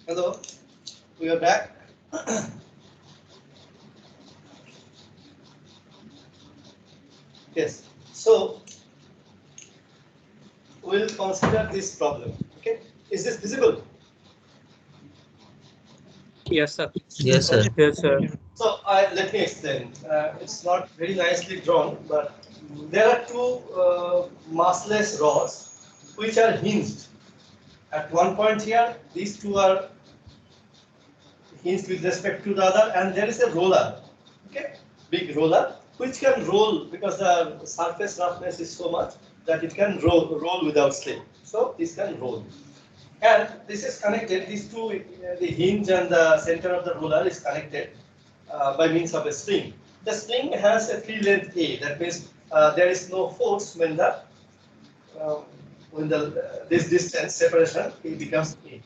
Hello, we are back. Yes, so we'll consider this problem. Okay, is this visible? Yes, sir. Yes, sir. Yes, sir. So let me explain. It's not very nicely drawn, but there are two massless rods which are hinged. At one point here, these two are hinged with respect to the other, and there is a roller, okay, big roller, which can roll because the surface roughness is so much that it can roll without slip. So this can roll. And this is connected, these two, the hinge and the center of the roller is connected by means of a spring. The spring has a free length A, that means there is no force uh, when this distance separation it becomes A.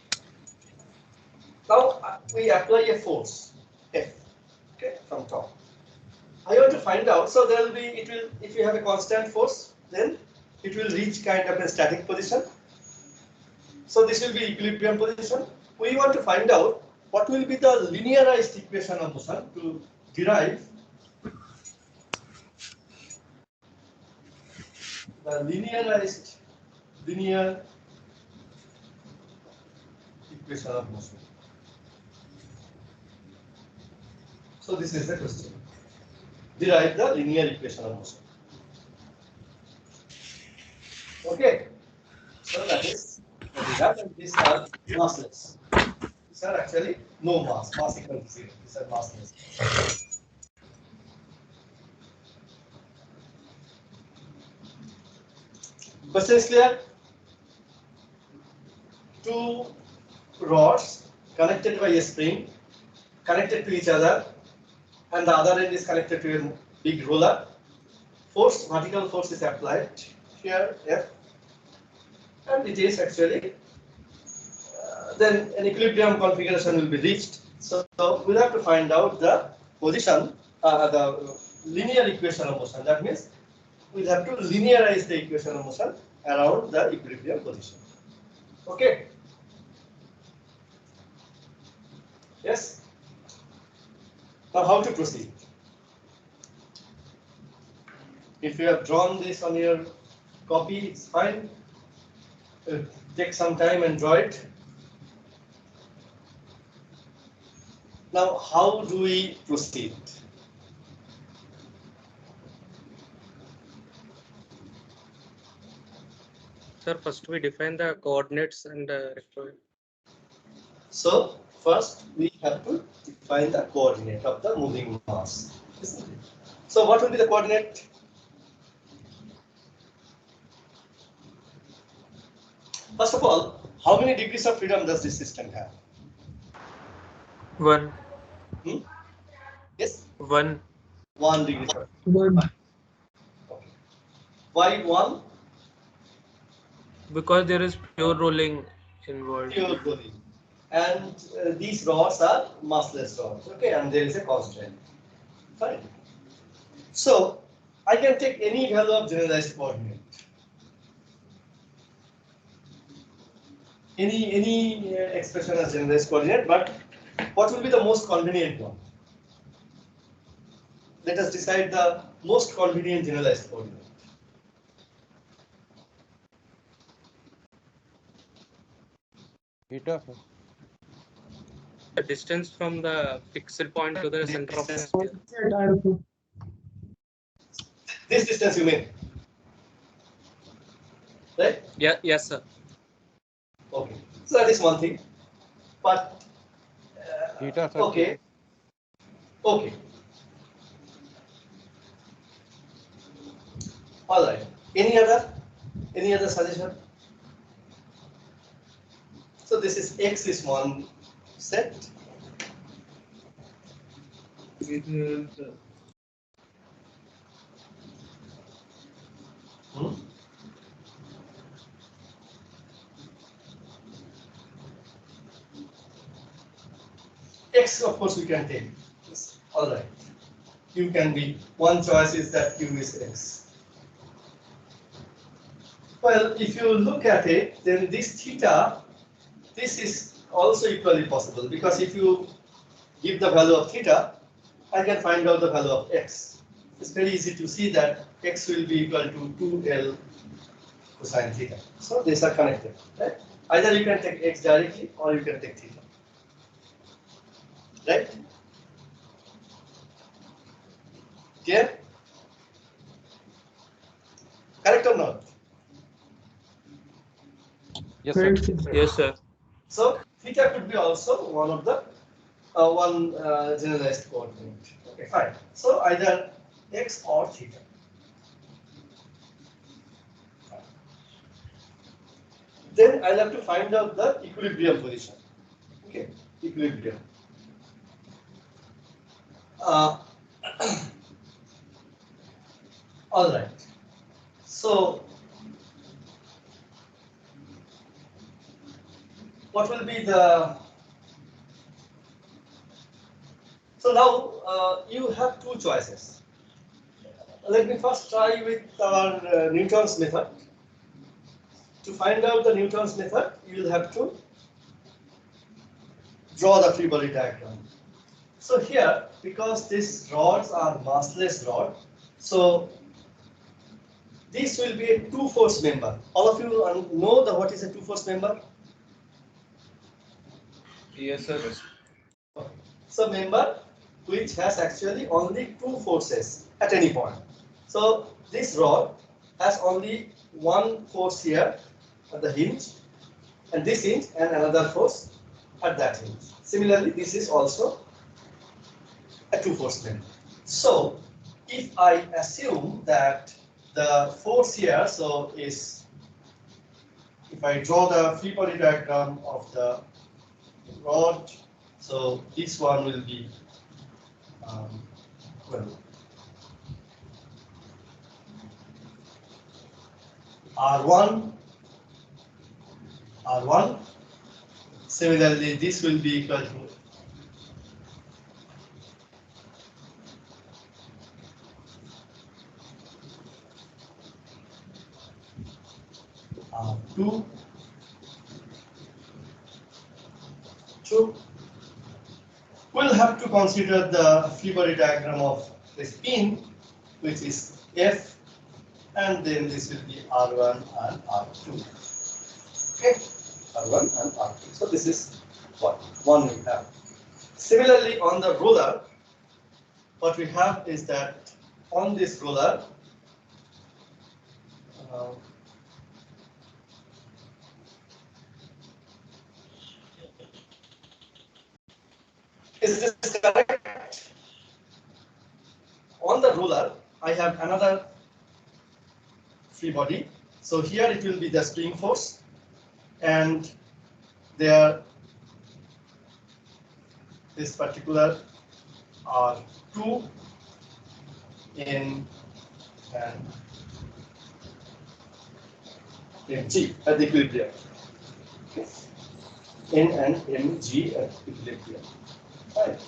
Now we apply a force F, okay, from top. I want to find out, so there will be, it will, if you have a constant force, then it will reach kind of a static position. So this will be equilibrium position. We want to find out what will be the linearized equation of motion to derive the linear equation of motion. So this is the question. Derive the linear equation of motion. Okay. So that is what we have, and these are massless. These are actually no mass, mass equal to 0. These are massless. Question is clear? Two rods connected by a spring, connected to each other, and the other end is connected to a big roller. Force, vertical force is applied here, F, and it is actually then an equilibrium configuration will be reached. So we'll have to find out the position, the linear equation of motion. That means we'll have to linearize the equation of motion around the equilibrium position. Okay. Yes. Now how to proceed? If you have drawn this on your copy, it's fine. Take some time and draw it. Now, how do we proceed? Sir, first we define the coordinates and So, first we have to define the coordinate of the moving mass, isn't it? So, what will be the coordinate? First of all, how many degrees of freedom does this system have? 1. Hmm? Yes? 1. 1 degree of freedom. Okay. Why 1? Because there is pure rolling involved. Pure rolling. And these rods are massless rods, okay, and there is a constant. Fine. So, I can take any value of generalized coordinate. Any expression as generalized coordinate, but what will be the most convenient one? Let us decide the most convenient generalized coordinate. Theta. The distance from the fixed point to the center of the sphere. This distance you mean, right? Yeah, yes, sir. Okay, so that is one thing. But Theta, sir. okay, okay. All right. Any other suggestion? So this is X is one set. Hmm? X, of course, we can take. Yes. All right. Q can be, one choice is that Q is X. Well, if you look at it, then this theta, this is also equally possible, because if you give the value of theta, I can find out the value of x. It's very easy to see that x will be equal to 2L cosine theta. So these are connected, right? Either you can take x directly or you can take theta, right? Clear? Correct or not? Yes, sir. Yes, sir. So theta could be also one of the generalized coordinate. Okay, fine. So either x or theta. Then I'll have to find out the equilibrium position. Okay, equilibrium. Uh, all right. So what will be the? So now you have two choices. Let me first try with our Newton's method. To find out the Newton's method, you will have to draw the free body diagram. So here, because these rods are massless rod, so this will be a two-force member. All of you know what is a two-force member? Yes, sir. So member which has actually only two forces at any point. So this rod has only one force here at the hinge, and this hinge, and another force at that hinge. Similarly, this is also a two-force member. So if I assume that the force here, so is, if I draw the free body diagram of the rod, so this one will be well, R1, R1. Similarly, this will be equal to R2, 2. We'll have to consider the free body diagram of this pin, which is F, and then this will be R1 and R2. Okay, R1 and R2. So this is what one we have. Similarly, on the roller, what we have is that on this roller, uh, is this correct? On the roller, I have another free body. So here it will be the spring force, and there this particular R2 in and mg at the equilibrium. Okay. N and mg at equilibrium. Right.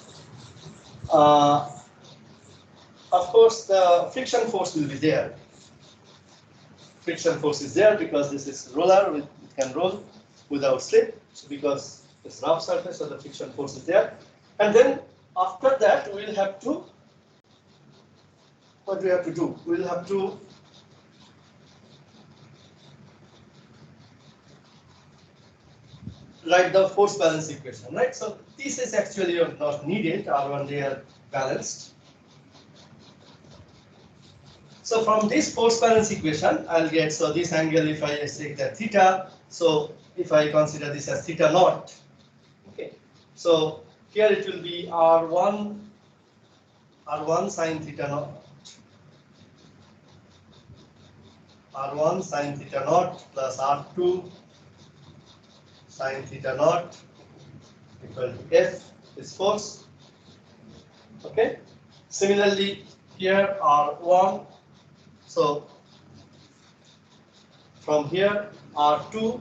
Of course, the friction force will be there. Friction force is there because this is roller, it can roll without slip. So because it's rough surface, so the friction force is there. And then after that, we'll have to, what do we have to do? We'll have to write the force balance equation, right? So this is actually not needed, R1 they are balanced. So from this force balance equation, I'll get, so this angle, if I take that theta, so if I consider this as theta naught, okay. So here it will be R1 sine theta naught, R1 sine theta naught plus R2 sine theta naught equal to F is force. Okay. Similarly, here R1, so from here R2,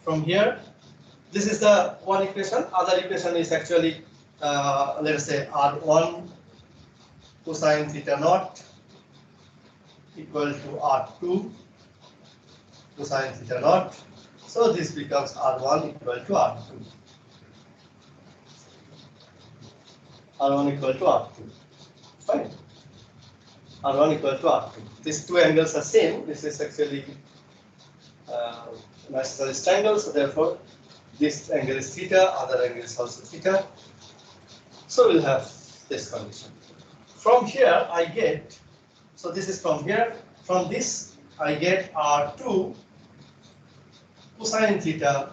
from here, this is the one equation. Other equation is actually, let us say R1 cosine theta naught equal to R2 cosine theta naught. So this becomes R1 equal to R2. R1 equal to R2. Fine. R1 equal to R2. These two angles are same. This is actually isosceles triangle. So therefore, this angle is theta. Other angle is also theta. So we'll have this condition. From here, I get. So this is from here. From this, I get R2 cosine theta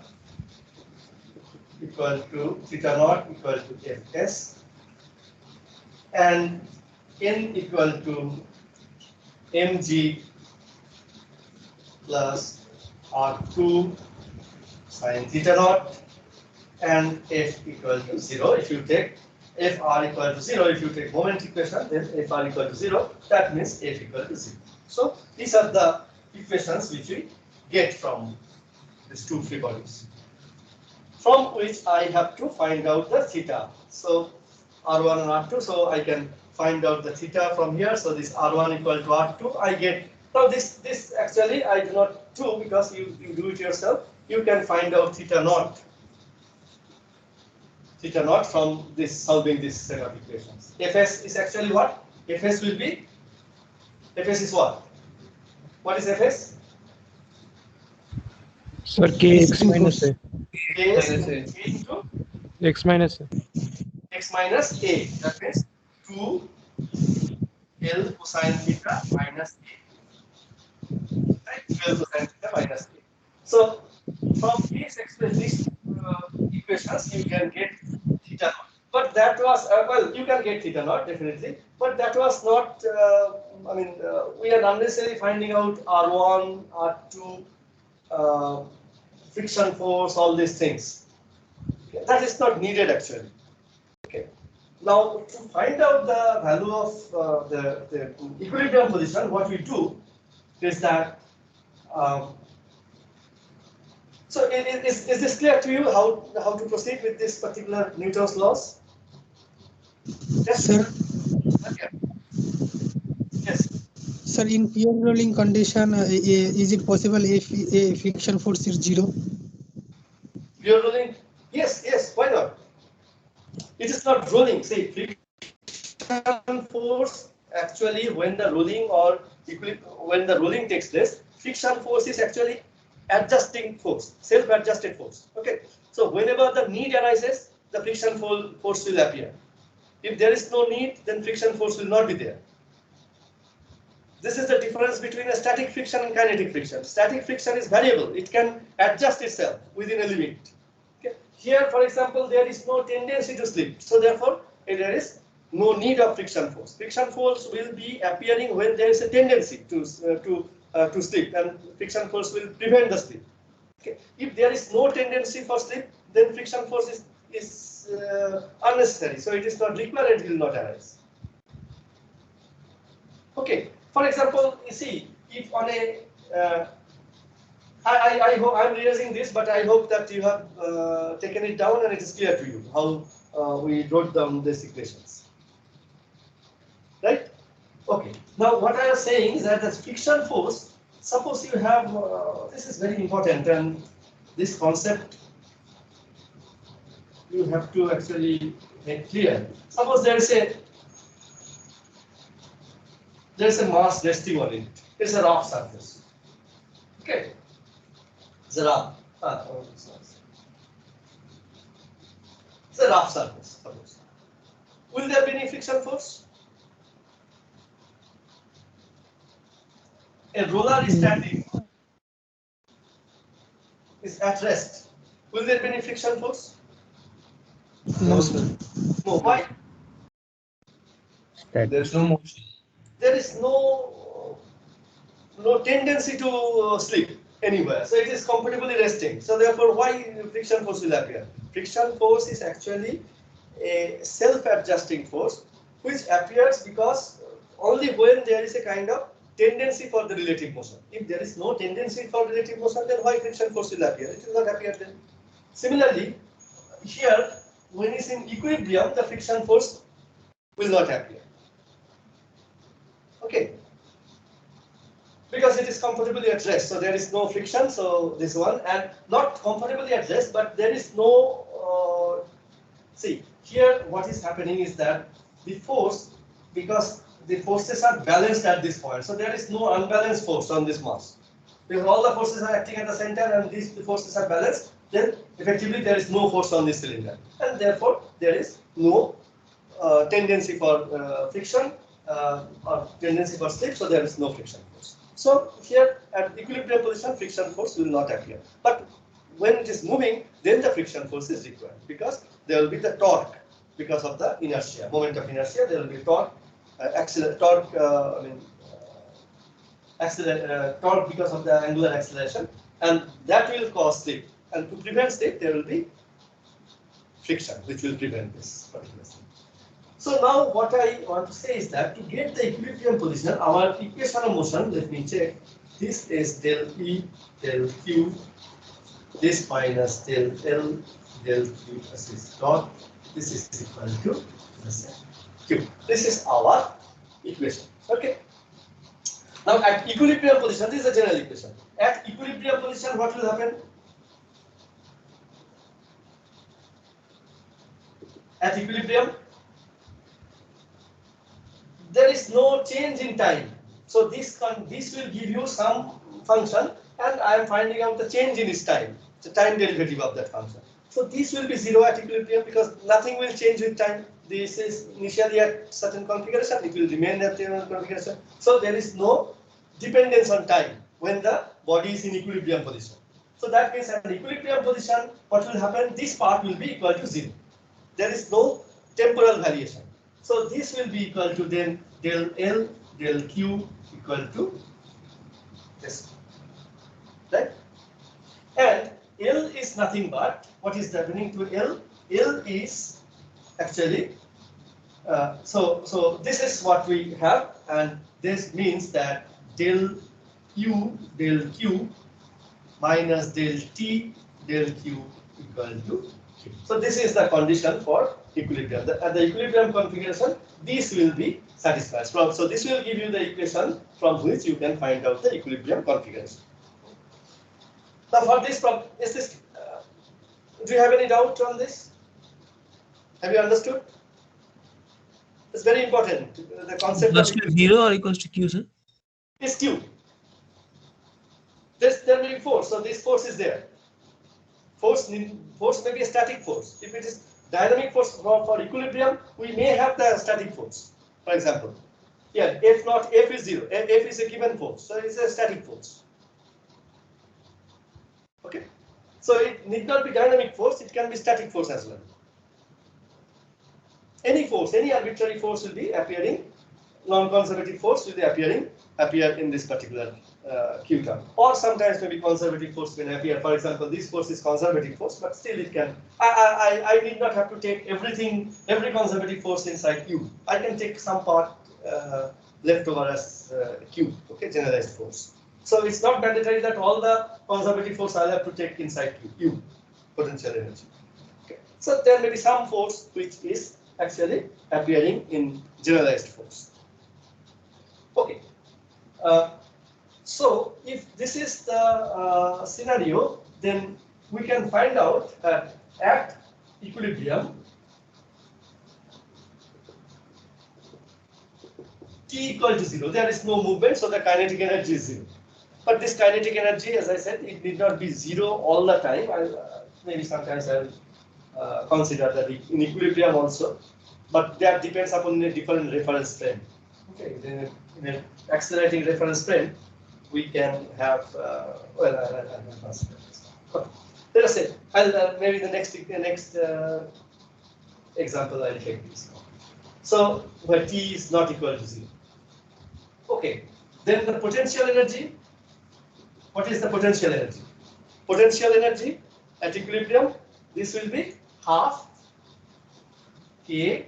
equal to theta naught equal to Fs, and n equal to mg plus R2 sine theta naught, and f equal to 0. If you take fr equal to 0, if you take moment equation, then fr equal to 0, that means f equal to 0. So these are the equations which we get from these two free bodies, from which I have to find out the theta. So R1 and R2, so I can find out the theta from here. So this R1 equal to R2, I get. Now this actually I do not do because you do it yourself. You can find out theta naught from this solving this set of equations. Fs is actually what? Fs will be, Fs is what? What is Fs? Sir, kx minus a. K is into X minus a. x minus a. That means 2 L cosine theta minus a. Right? 12 cosine theta minus a. So from these equations, you can get theta naught. But that was well, you can get theta naught definitely. But that was not. We are unnecessarily finding out R1, R2, friction force, all these things. Okay. That is not needed actually. Okay. Now, to find out the value of the equilibrium position, what we do is that. So, is this clear to you how to proceed with this particular Newton's laws? Yes, Sir, okay. Yes. sir, in pure rolling condition, is it possible if a friction force is 0? Pure rolling? Yes. Why not? It is not rolling. See, friction force actually when the rolling when the rolling takes place, friction force is actually adjusting force, self-adjusted force. Okay. So whenever the need arises, the friction force will appear. If there is no need, then friction force will not be there. This is the difference between a static friction and kinetic friction. Static friction is variable. It can adjust itself within a limit. Okay. Here, for example, there is no tendency to slip. So therefore, there is no need of friction force. Friction force will be appearing when there is a tendency to slip, and friction force will prevent the slip. Okay. If there is no tendency for slip, then friction force is unnecessary. So it is not required and will not arise. Okay. For example, you see, if on a, I hope I'm realizing this, but I hope that you have taken it down and it is clear to you how we wrote down these equations. Right? Okay. Now, what I was saying is that the friction force, suppose you have, this is very important, and this concept you have to actually make clear. Suppose there is a mass resting on it. It's a rough surface. Okay. It's a rough. It's a rough surface. Suppose. Will there be any friction force? A roller is standing, is at rest. Will there be any friction force? No, sir. No. Why? There is no motion. There is no tendency to slip anywhere. So it is comfortably resting. So therefore, why friction force will appear? Friction force is actually a self-adjusting force which appears because only when there is a kind of tendency for the relative motion. If there is no tendency for relative motion, then why friction force will appear? It will not appear then. Similarly, here, when it's in equilibrium, the friction force will not appear. Okay. because it is comfortably at rest, so there is no friction. So this one, and not comfortably at rest, but there is no. See here, what is happening is that the force, because the forces are balanced at this point, so there is no unbalanced force on this mass. Because all the forces are acting at the center and these forces are balanced, then effectively there is no force on this cylinder, and therefore there is no tendency for friction or tendency for slip, so there is no friction force. So here at equilibrium position, friction force will not appear. But when it is moving, then the friction force is required, because there will be the torque because of the inertia, moment of inertia. There will be torque, torque because of the angular acceleration, and that will cause slip. And to prevent slip, there will be friction, which will prevent this particular slip. So now what I want to say is that to get the equilibrium position, our equation of motion, let me check. This is del E, del Q, this minus del L, del Q, this is dot, this is equal to Q. This is our equation. Okay. Now at equilibrium position, this is the general equation. At equilibrium position, what will happen? At equilibrium, there is no change in time. So this will give you some function, and I am finding out the change in its time, the time derivative of that function. So this will be 0 at equilibrium because nothing will change with time. This is initially at certain configuration, it will remain at certain configuration. So there is no dependence on time when the body is in equilibrium position. So that means at equilibrium position, what will happen? This part will be equal to 0. There is no temporal variation. So this will be equal to then del L, del Q equal to this, right? And L is nothing but, what is happening to L? L is actually, so this is what we have, and this means that del U, del Q minus del T, del Q equal to Q. So this is the condition for equilibrium. At the equilibrium configuration, this will be satisfied. So this will give you the equation from which you can find out the equilibrium configuration. Now for this problem, is this? Do you have any doubt on this? Have you understood? It's very important. The concept Equals of to 0 or equals to Q, sir? is Q. There will be force, so this force is there. Force may be a static force. If it is dynamic force for equilibrium, we may have the static force. For example, yeah, F is 0. F is a given force, so it's a static force. Okay, so it need not be dynamic force; it can be static force as well. Any force, any arbitrary force will be appearing. Non-conservative force will be appear in this particular Q term, or sometimes maybe conservative force will appear. For example, this force is conservative force, but still it can. I need not have to take every conservative force inside Q. I can take some part left over as Q. Okay, generalized force. So it's not mandatory that all the conservative force I'll have to take inside Q, potential energy. Okay. So there may be some force which is actually appearing in generalized force. Okay, so if this is the scenario, then we can find out that at equilibrium, T equal to 0, there is no movement, so the kinetic energy is 0. But this kinetic energy, as I said, it need not be 0 all the time. Maybe sometimes I will consider that in equilibrium also, but that depends upon a different reference frame. Okay, in an accelerating reference frame, we can have, well, I'll consider this. Okay. Let us say, maybe the next example I'll take this. So, where T is not equal to 0. Okay, then the potential energy, what is the potential energy? Potential energy at equilibrium, this will be half K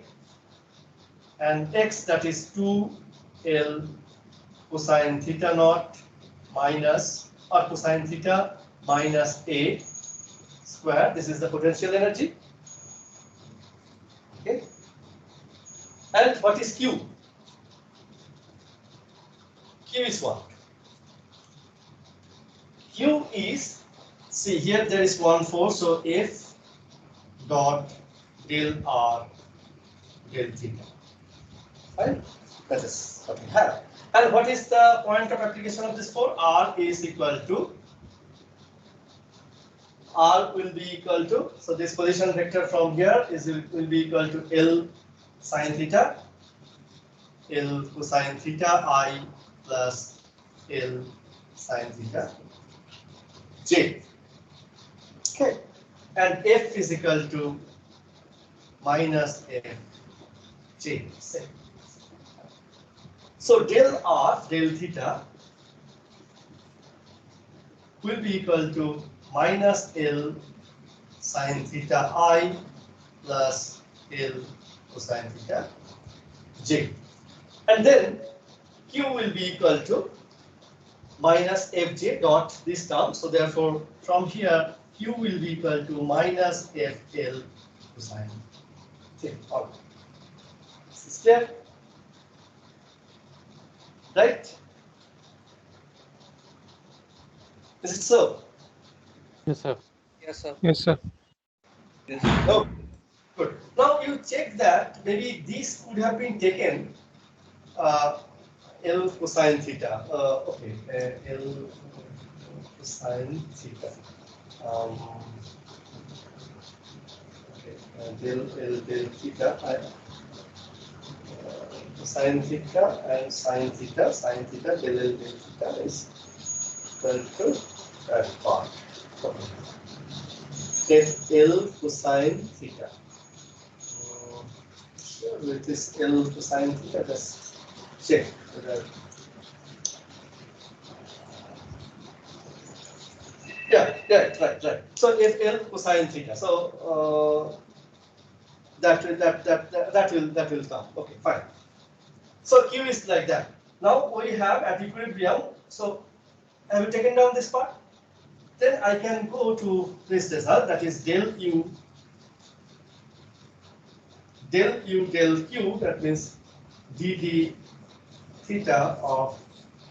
and X, that is 2L cosine theta naught minus, or cosine theta minus A square. This is the potential energy. Okay. And what is Q? Q is what? Q is, see here there is one force, so F dot del R del theta. Fine, that is what we have. And what is the point of application of this force? R is equal to, R will be equal to, so this position vector from here will be equal to L sine theta, L cosine theta I plus L sine theta J. Okay, and F is equal to minus F J. So del R, del theta will be equal to minus L sine theta I plus L cosine theta J. And then Q will be equal to minus Fj dot this term. So therefore, from here, Q will be equal to minus Fl cosine J. All right. This is clear? Right? Is it so? Yes, sir. Yes, sir. Yes, sir. Oh, good. Now you check that maybe this would have been taken L cosine theta. Okay, L cosine theta. Okay, del theta. Cosine theta and sine theta. Sine theta del theta is equal to that part. Okay. Get L cosine theta. With this L cosine theta, just check whether. Yeah, right. So if L cosine theta, so that will come. Okay, fine. So Q is like that. Now we have at equilibrium. So have you taken down this part? Then I can go to this result, that is del U del Q, that means dd theta of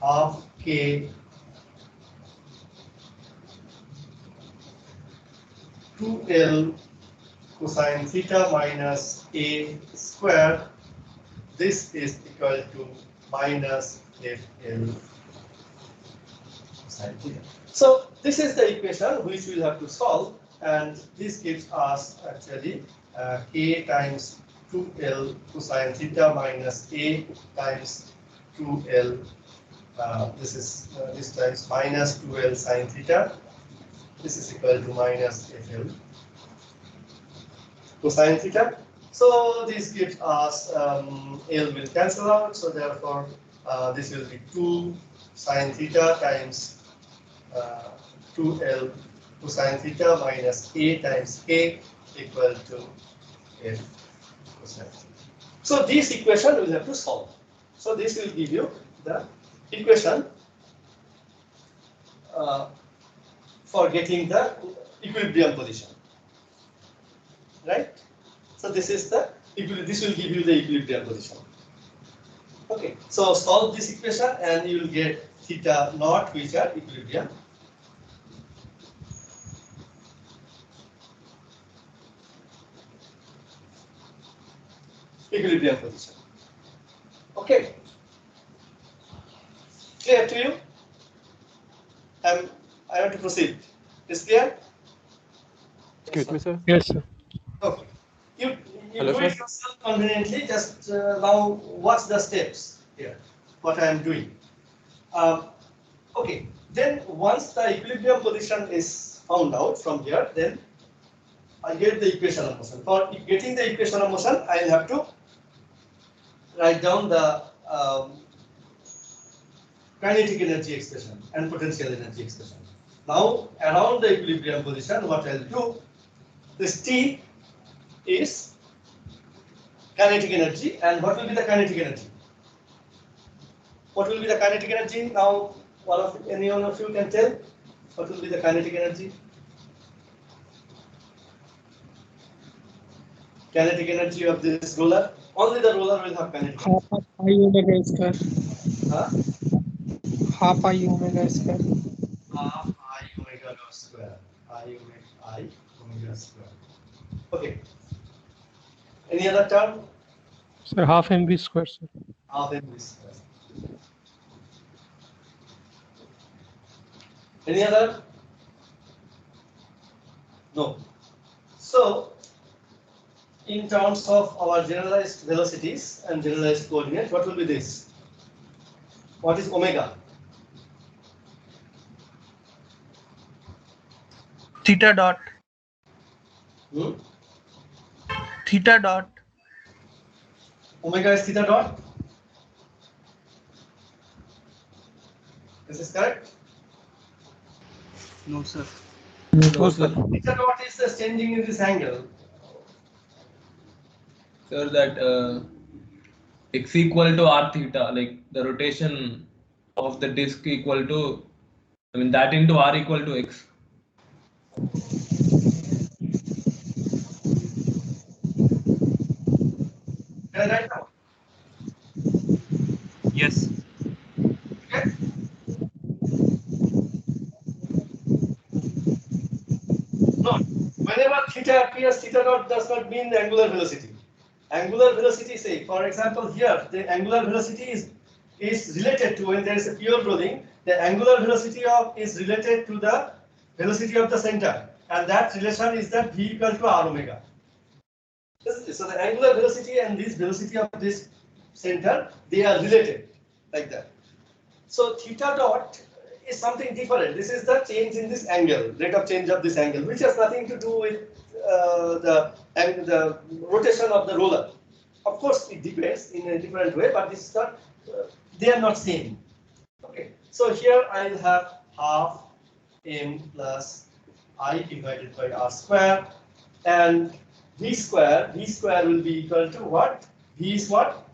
half K 2L cosine theta minus A square. This is equal to minus FL cosine theta. So this is the equation which we'll have to solve, and this gives us actually K times 2L cosine theta minus A times 2L. This times minus 2L sine theta. This is equal to minus FL cosine theta. So this gives us L will cancel out. So therefore, this will be 2 sine theta times 2L cosine theta minus A times K equal to F cosine theta. So this equation we will have to solve. So this will give you the equation for getting the equilibrium position, right? So this is the this will give you the equilibrium position. Okay, so solve this equation and you will get theta naught, which are equilibrium. Equilibrium position. Okay, clear to you? I want to proceed. Is clear? Excuse me, sir. Yes, sir. Okay. You Hello, do sir. it yourself conveniently. Just now watch the steps here. What I am doing. Okay. Then once the equilibrium position is found out from here, then I get the equation of motion. For getting the equation of motion, I will have to write down the kinetic energy expression and potential energy expression. Now, around the equilibrium position, what I will do, this T is kinetic energy, and what will be the kinetic energy? What will be the kinetic energy? Now, any one of you can tell what will be the kinetic energy? Kinetic energy of this roller. Only the roller will have kinetic energy. Half of I omega square. Huh? Half I omega square. Half I I omega square. Okay. Any other term? Sir, half mv square, sir. Half mv square. Any other? No. So, in terms of our generalized velocities and generalized coordinate, what will be this? What is omega? Theta dot. Hmm? Theta dot. Omega is theta dot. This is correct. No, sir. No, sir. sir. Theta dot is the changing in this angle. Sir, that x equal to r theta, like the rotation of the disk equal to, I mean that into r equal to x. Can I write now? Yes. Okay. No. Whenever theta appears, theta dot does not mean the angular velocity. Angular velocity, say, for example, here the angular velocity is related to, when there is a pure rolling, the angular velocity is related to the velocity of the center, and that relation is that v equal to r omega. Isn't it? So the angular velocity and this velocity of this center, they are related like that. So theta dot is something different. This is the change in this angle, rate of change of this angle, which has nothing to do with the rotation of the roller. Of course, it depends in a different way, but this is not. They are not same. Okay. So here I will have half m plus I divided by r square, and v square will be equal to what? V is what?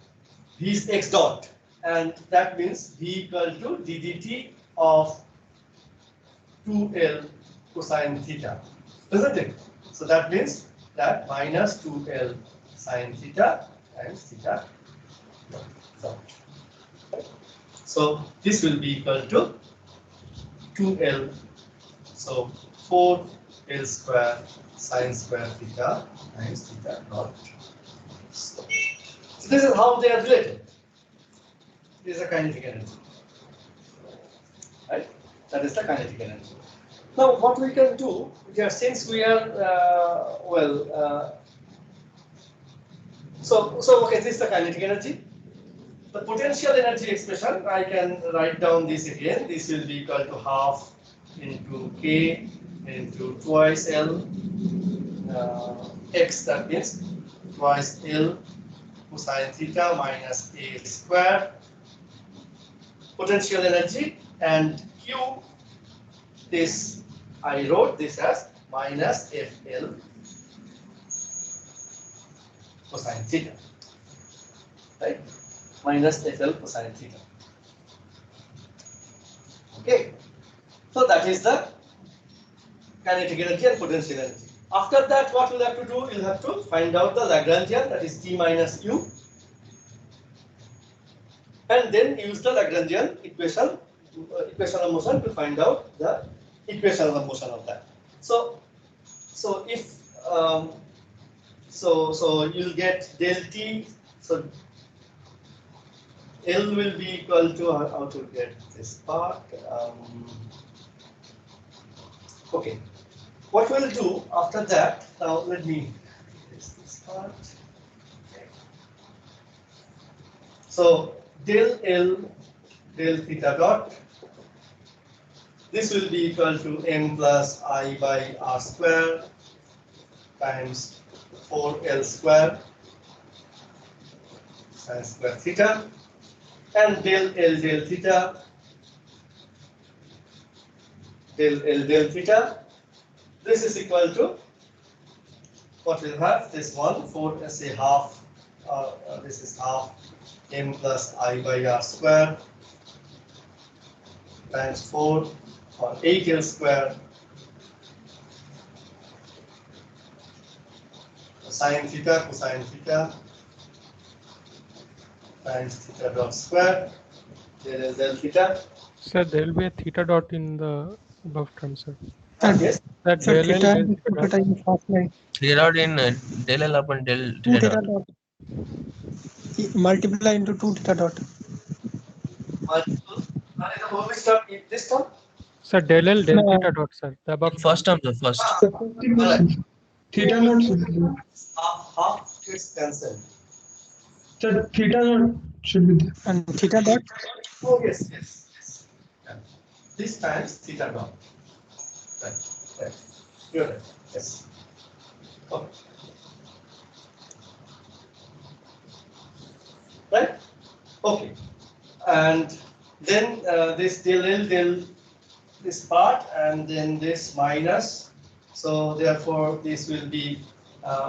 V is x dot, and that means v equal to d dt of 2L cosine theta, isn't it? So that means that minus 2L sine theta times theta. So this will be equal to 2L, so 4L square sine square theta times theta dot. So this is how they are related. This is a kinetic energy, right? That is the kinetic energy. Now, what we can do, since we are okay, this is the kinetic energy. The potential energy expression, I can write down this again. This will be equal to half into k into twice L x. That means twice L cosine theta minus a square. Potential energy, and q, this I wrote this as minus FL cosine theta, right? Minus FL cosine theta. Okay, so that is the kinetic energy and potential energy. After that, what we'll have to do? We'll have to find out the Lagrangian, that is T minus U, and then use the Lagrangian equation of motion to find out the equation of motion of that. So if so you'll get del T. So L will be equal to, how to get this part? Okay, what we'll do after that? Now let me erase this part. So del L del theta dot. This will be equal to m plus I by r square times 4L square sine square theta, and del L del theta, del L del theta. This is equal to what we'll have, this one, 4, let's say half, this is half m plus I by r square times 4 or 8L square sine theta cosine theta times theta dot square del L del theta. Sir, there will be a theta dot in the above term, sir. Yes. That Sir, del L, theta del and theta 2 dot. theta in fast line. Clear out in del L upon del 2 theta theta dot. dot. Multiply into 2 theta dot. Multiple. And in the always term, this term. Sir, del L, del No, theta dot, sir. The above term. First term, the first. Alright. Theta naught should be there. Half gets cancelled. Sir, theta naught should be there. and theta dot. Oh yes, yes, yes. Yeah. This times theta dot. Right, right. You're right. Yes. Okay. Right? Okay. And then this del L del this part and then this minus. So therefore this will be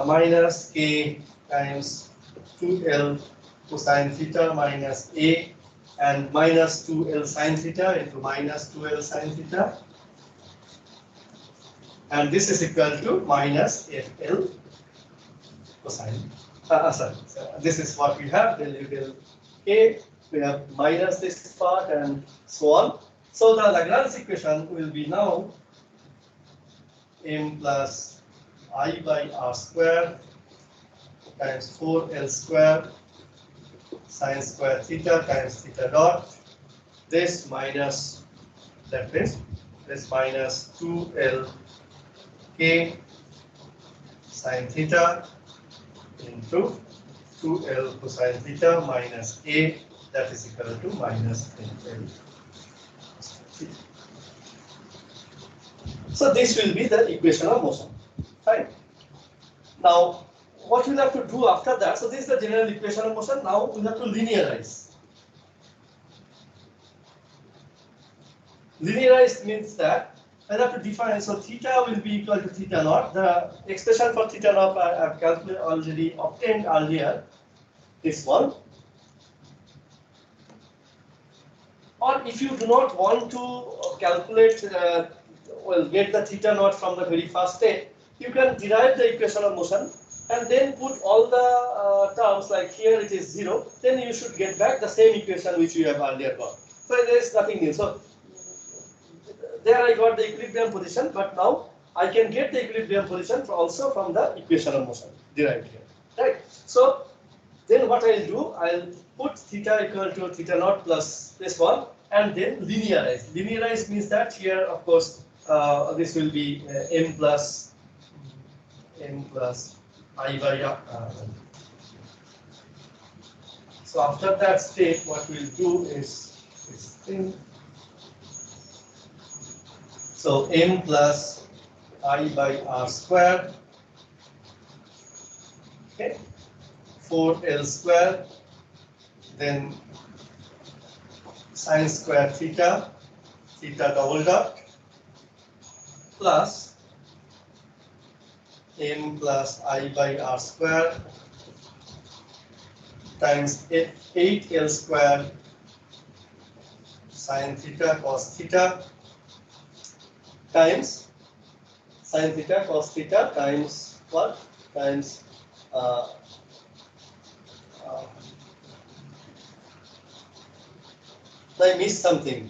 minus k times 2L cosine theta minus a and minus 2L sine theta into minus 2L sine theta. And this is equal to minus FL cosine. Sorry. So this is what we have, del U del K. We have minus this part and so on. So the Lagrange equation will be now m plus I by R square times 4L square sine square theta times theta dot. This minus that is this minus 2L K sine theta into 2L cosine theta minus A, that is equal to minus L. So this will be the equation of motion. Fine. Now, what we'll have to do after that, so this is the general equation of motion. Now we have to linearize. Linearize means that I have to define, so theta will be equal to theta naught. The expression for theta naught I have calculated already obtained earlier, this one. Or if you do not want to calculate, get the theta naught from the very first step, you can derive the equation of motion and then put all the terms, like here it is 0, then you should get back the same equation which you have earlier got. So there is nothing new. So there I got the equilibrium position, but now I can get the equilibrium position also from the equation of motion derived here, right? So then what I'll do, I'll put theta equal to theta naught plus this one and then linearize. Linearize means that here, of course, this will be m plus I by so after that step, what we'll do is this thing. So m plus I by r square, okay, 4L square, then sine square theta, theta double dot, plus m plus I by r square times 8L square sine theta cos theta times sine theta cos theta times what? Times I missed something.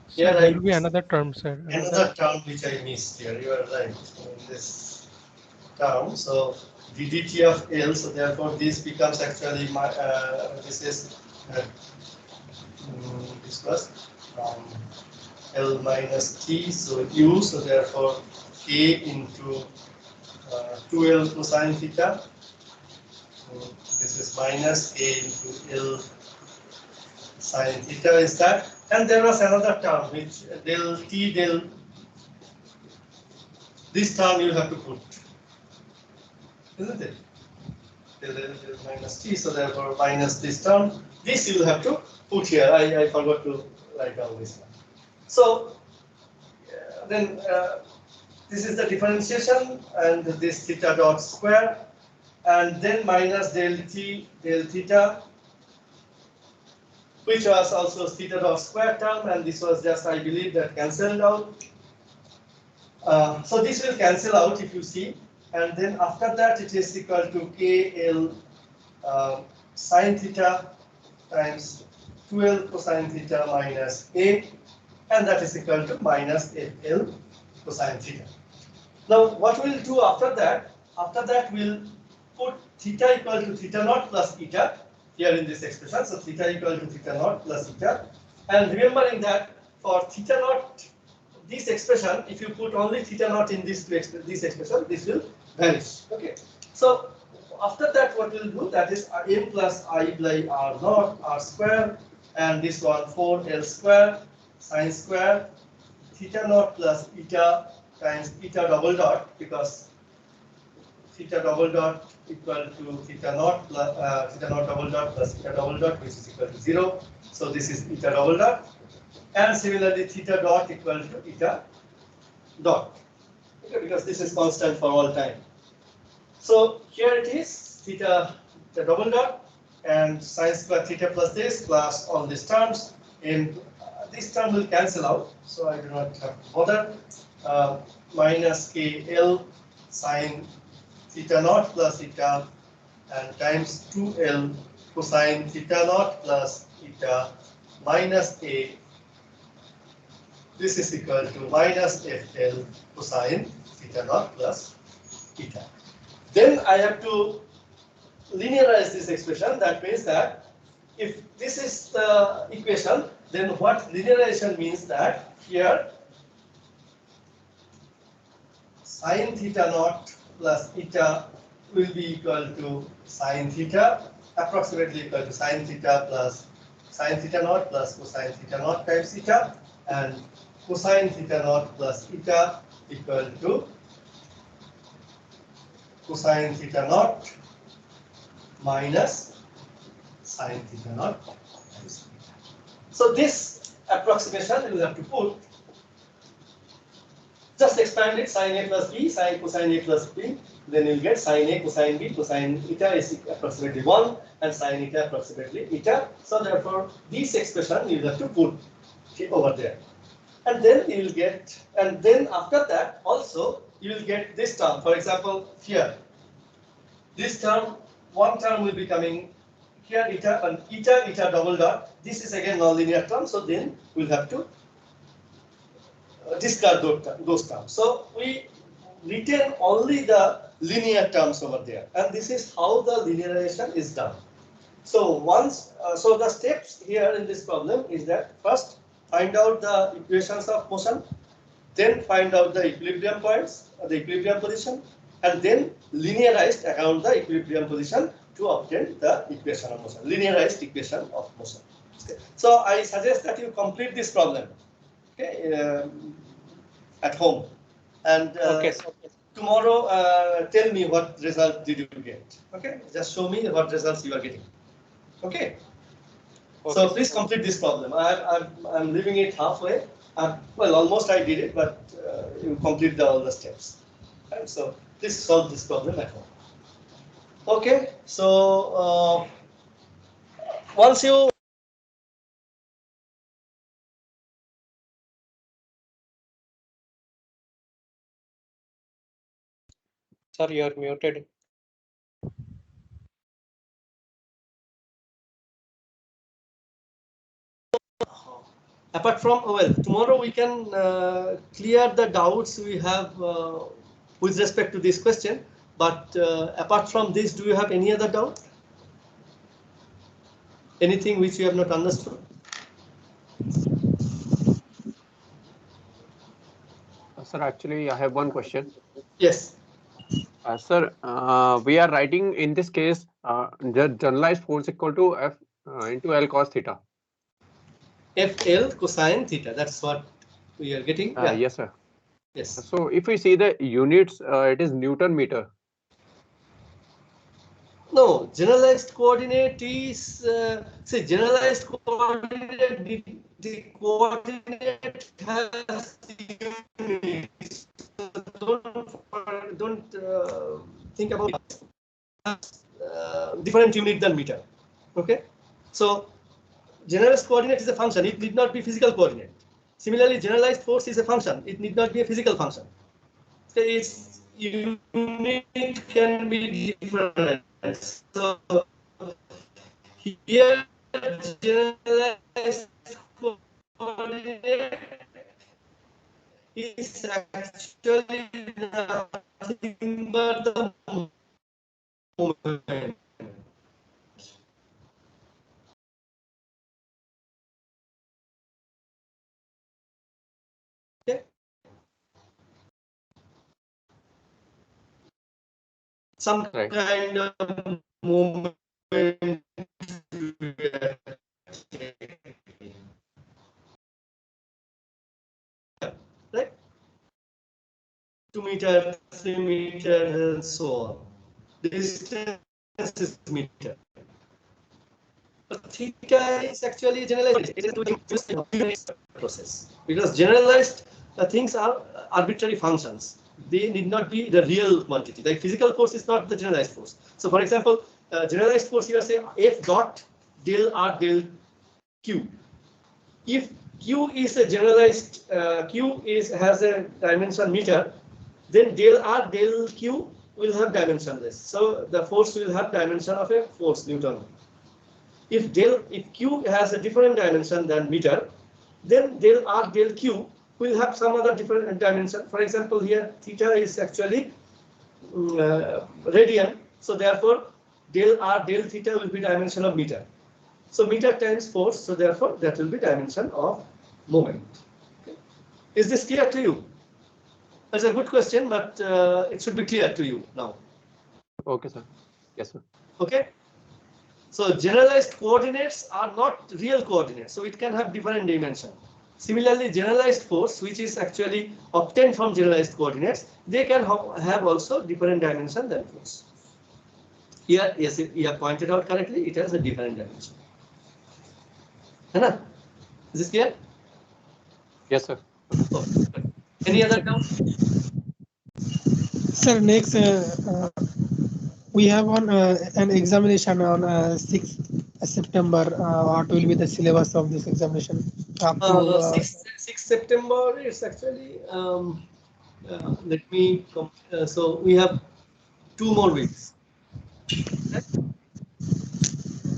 So Here there I will be another term, sir. another term which I missed here. You are right in this term. So the dt of L. So therefore, this becomes actually my this is this was L minus T. So U. So therefore, K into 2L cosine theta. So this is minus K into L sine theta is that. And there was another term which del T del. This term you have to put, isn't it? Del minus T, so therefore minus this term. This you will have to put here. I forgot to write down this one. So then this is the differentiation and this theta dot square and then minus del T del theta, which was also theta dot square term, and this was just, I believe, that cancelled out. So this will cancel out if you see, and then after that it is equal to KL sine theta times 12 cosine theta minus A, and that is equal to minus FL cosine theta. Now what we'll do after that? After that we'll put theta equal to theta naught plus eta here in this expression. So theta equal to theta naught plus eta, and remembering that for theta naught, this expression, if you put only theta naught in this expression, this will vanish. Okay. So after that, what we'll do, that is m plus I by r naught r square, and this one 4l square sine square theta naught plus eta times eta double dot, because theta double dot equal to theta naught plus theta naught double dot plus theta double dot, which is equal to 0. So this is eta double dot, and similarly theta dot equal to eta dot, okay, because this is constant for all time. So here it is theta double dot and sine square theta plus this plus all these terms. In this term will cancel out, so I do not have to bother. Minus KL sine theta naught plus eta and times 2L cosine theta naught plus eta minus A. This is equal to minus FL cosine theta naught plus eta. Then I have to linearize this expression. That means that if this is the equation, then what linearization means, that here sine theta naught plus eta will be equal to sine theta, approximately equal to sine theta plus sine theta naught plus cosine theta naught times eta, and cosine theta naught plus eta equal to cosine theta naught minus sine theta naught times theta. So this approximation you have to put, just expand it, sine A plus B, sine cosine A plus B, then you'll get sine A cosine B, cosine eta is approximately 1 and sine eta approximately eta. So therefore this expression you have to put over there. And then you will get, and then after that also you will get this term. For example, here, this term, one term will be coming here, eta, and eta double dot. This is again nonlinear term, so then we'll have to discard those terms. So we retain only the linear terms over there, and this is how the linearization is done. So once, so the steps here in this problem is that first find out the equations of motion, then find out the equilibrium points, the equilibrium position, and then linearized account the equilibrium position to obtain the equation of motion, linearized equation of motion. Okay. So I suggest that you complete this problem, okay, at home, and Okay. tomorrow tell me what result did you get. Okay, just show me what results you are getting. Okay. So please complete this problem. I'm leaving it halfway. Well, almost I did it, but you complete all the steps. And so please solve this problem at home. Okay. So once you Sir, you are muted. apart from, well, tomorrow we can clear the doubts we have with respect to this question. But apart from this, do you have any other doubt? Anything which you have not understood? Sir, actually, I have one question. Yes. Sir, we are writing in this case the generalized force equal to F into L cos theta. FL cosine theta. That's what we are getting. Yeah. Yes, sir. Yes. So if we see the units, it is Newton meter. No, generalized coordinate is say generalized coordinate. The coordinate has units. So don't think about different unit than meter. Okay. So generalized coordinate is a function. It need not be physical coordinate. Similarly, generalized force is a function. It need not be a physical function. So its unit can be different. So here generalized coordinate is actually nothing but the moment. Okay. Some Right. kind of movement, right? 2 meters, 3 meters, and so on. The distance is meter. But theta is actually generalized. It is doing this process because generalized things are arbitrary functions. They need not be the real quantity. Like physical force is not the generalized force. So, for example, generalized force you are saying F dot del R del Q. If Q is a generalized Q has a dimension meter, then del R del Q will have dimensionless. So the force will have dimension of a force Newton. If Q has a different dimension than meter, then del R del Q will have some other different dimension. For example, here theta is actually radian, so therefore del R del theta will be dimension of meter. So meter times force, so therefore that will be dimension of moment. Okay. Is this clear to you? That's a good question, but it should be clear to you now. Okay, sir. Yes, sir. Okay. So generalized coordinates are not real coordinates, so it can have different dimension. Similarly, generalized force, which is actually obtained from generalized coordinates, they can have also different dimension than force. Here, yes, you have pointed out correctly, it has a different dimension. Is this clear? Yes, sir. Oh, any other doubt? Sir, next we have an examination on 6th September. What will be the syllabus of this examination? Up to 6 September is actually, let me, so we have 2 more weeks. Okay.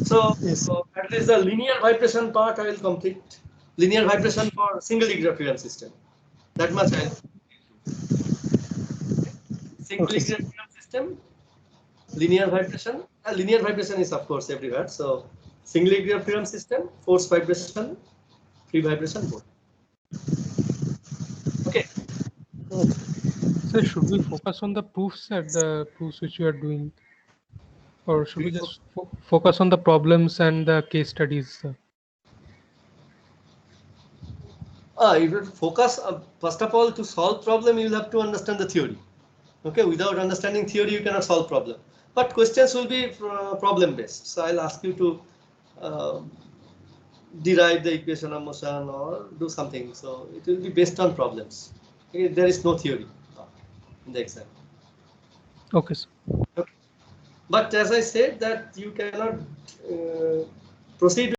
So, yes. at least the linear vibration part I will complete. Linear vibration for single equilibrium system. That much I will single Okay. equilibrium system, linear vibration. Linear vibration is of course everywhere. So single equilibrium system, force vibration, free vibration both. Okay. So should we focus on the proofs at the proofs which you are doing, or should we just focus on the problems and the case studies? You will focus first of all to solve problem. You will have to understand the theory. Okay, without understanding theory, you cannot solve problem. But questions will be problem based. So I'll ask you to derive the equation of motion or do something. So it will be based on problems. Okay, there is no theory in the exam. Okay, sir. Okay. But as I said that you cannot proceed